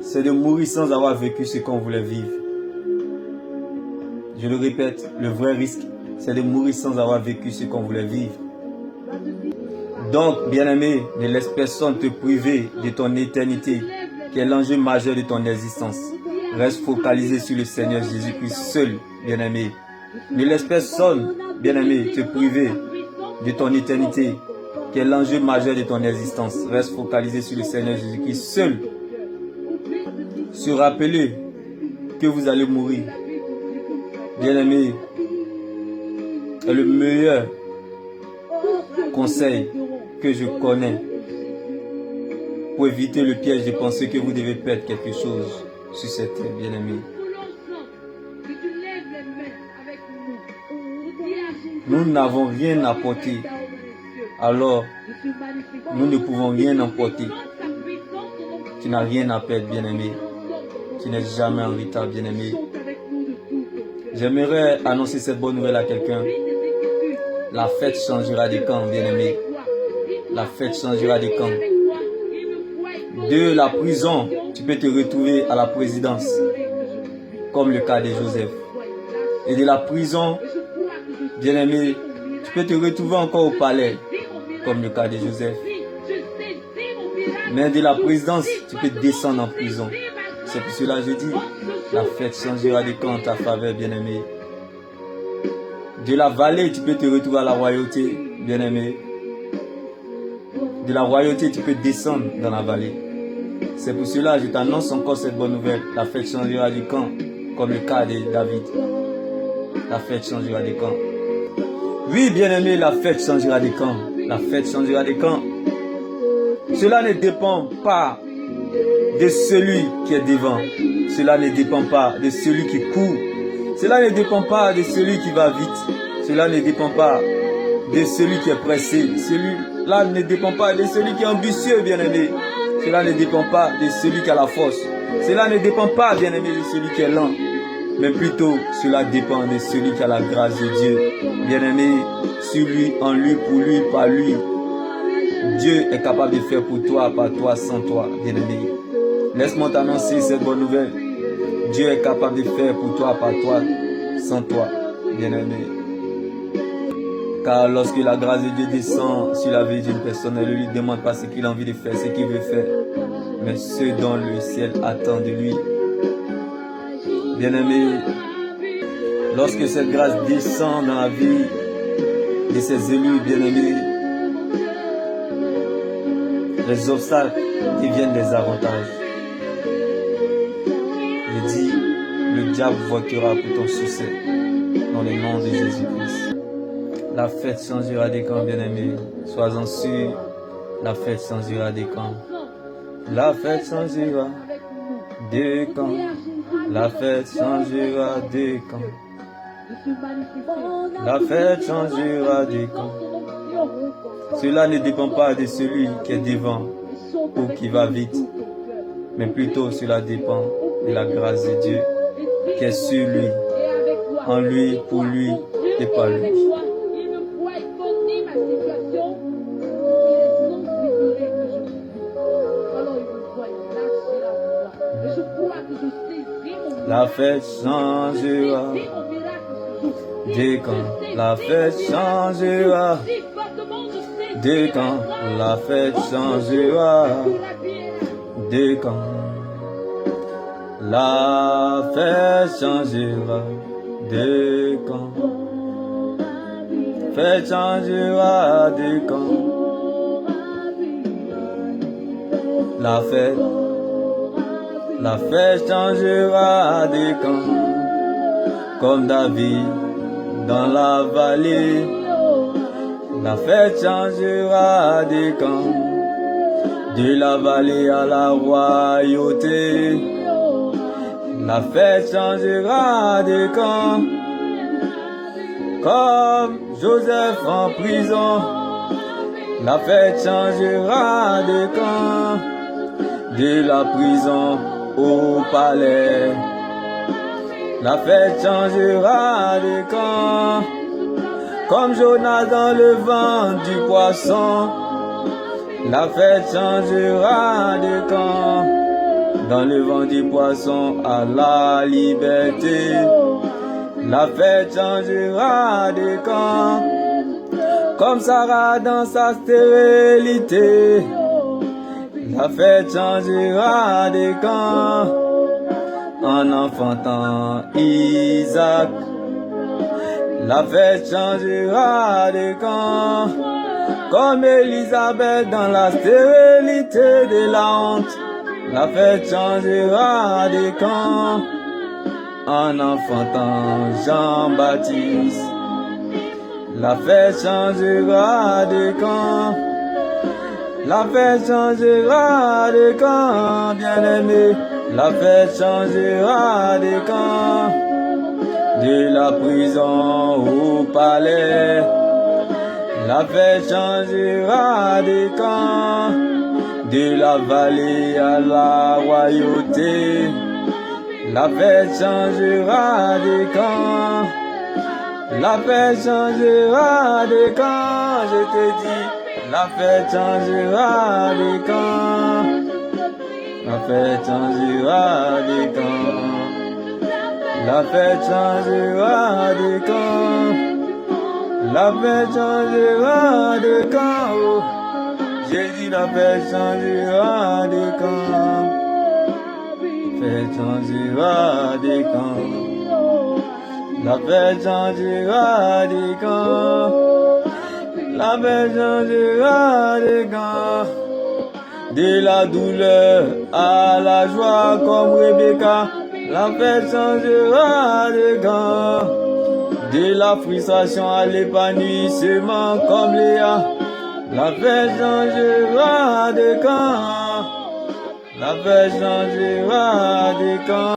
c'est de mourir sans avoir vécu ce qu'on voulait vivre. Je le répète, le vrai risque, c'est de mourir sans avoir vécu ce qu'on voulait vivre. Donc, bien-aimé, ne laisse personne te priver de ton éternité, qui est l'enjeu majeur de ton existence. Reste focalisé sur le Seigneur Jésus-Christ seul, bien-aimé. Ne laisse personne, bien-aimé, te priver de ton éternité, qui est l'enjeu majeur de ton existence. Reste focalisé sur le Seigneur Jésus-Christ seul. Se rappeler que vous allez mourir, bien-aimé, est le meilleur conseil que je connais pour éviter le piège de penser que vous devez perdre quelque chose sur cette terre, bien-aimé. Nous n'avons rien à porter, alors nous ne pouvons rien emporter. Tu n'as rien à perdre, bien-aimé. Tu n'es jamais en retard, bien-aimé. J'aimerais annoncer cette bonne nouvelle à quelqu'un. La fête changera de camp, bien-aimé. La fête changera de camp. De la prison, tu peux te retrouver à la présidence, comme le cas de Joseph. Et de la prison, bien-aimé, tu peux te retrouver encore au palais, comme le cas de Joseph. Mais de la présidence, tu peux descendre en prison. C'est pour cela que je dis, la fête changera de camp en ta faveur, bien-aimé. De la vallée, tu peux te retrouver à la royauté, bien-aimé. De la royauté, tu peux descendre dans la vallée. C'est pour cela que je t'annonce encore cette bonne nouvelle. La fête changera de camp, comme le cas de David. La fête changera de camp. Oui, bien-aimé, la fête changera de camp. La fête changera de camp. Cela ne dépend pas de celui qui est devant. Cela ne dépend pas de celui qui court. Cela ne dépend pas de celui qui va vite. Cela ne dépend pas de celui qui est pressé. Cela ne dépend pas de celui qui est ambitieux, bien-aimé. Cela ne dépend pas de celui qui a la force. Cela ne dépend pas, bien-aimé, de celui qui est lent. Mais plutôt, cela dépend de celui qui a la grâce de Dieu. Bien-aimé, sur lui, en lui, pour lui, par lui. Dieu est capable de faire pour toi, par toi, sans toi, bien-aimé. Laisse-moi t'annoncer cette bonne nouvelle. Dieu est capable de faire pour toi, par toi, sans toi, bien-aimé. Car lorsque la grâce de Dieu descend sur la vie d'une personne, elle ne lui demande pas ce qu'il a envie de faire, ce qu'il veut faire, mais ce dont le ciel attend de lui. Bien-aimé, lorsque cette grâce descend dans la vie de ses élus, bien-aimés, les obstacles deviennent des avantages. Je dis, le diable votera pour ton succès dans le nom de Jésus-Christ. La fête changera des camps, bien-aimés. Sois-en sûr, la fête changera des camps. La fête changera des camps. La fête changera des camps. La fête changera des camps. Cela ne dépend pas de celui qui est devant ou qui va vite, mais plutôt cela dépend de la grâce de Dieu qui est sur lui, en lui, pour lui et par lui. La fête changera des camps. La fête changera des camps. La fête changera des camps. La fête changera des camps. Fête changera des camps. La fête changera des camps. Comme David dans la vallée. La fête changera des camps. De la vallée à la royauté. La fête changera des camps. Comme Joseph en prison. La fête changera des camps. De la prison au palais. La fête changera des camps. Comme Jonas dans le ventre du poisson. La fête changera de camp. dans le vent du poisson à la liberté. La fête changera de camp, comme Sarah dans sa stérilité. La fête changera de camp, en enfantant Isaac. La fête changera de camp, comme Élisabeth dans la stérilité de la honte. La fête changera de camp, en enfantant Jean-Baptiste. La fête changera de camp, la fête changera de camp, bien-aimé. La fête changera de camp, de la prison au palais. La fête changera de camp, de la vallée à la royauté. La fête changera de camp, la fête changera de camp, je te dis. La fête changera de camp, la fête changera de camp, la fête changera de camp, la fête changera de camp. Oh, j'ai dit la fête changera de camp, fête changera de camp, la fête changera de camp, la fête changera de camp. De la douleur à la joie comme Rebecca, la fête changera de camp. De la frustration à l'épanouissement comme Léa, la fête changera de camp. La fête changera de camp.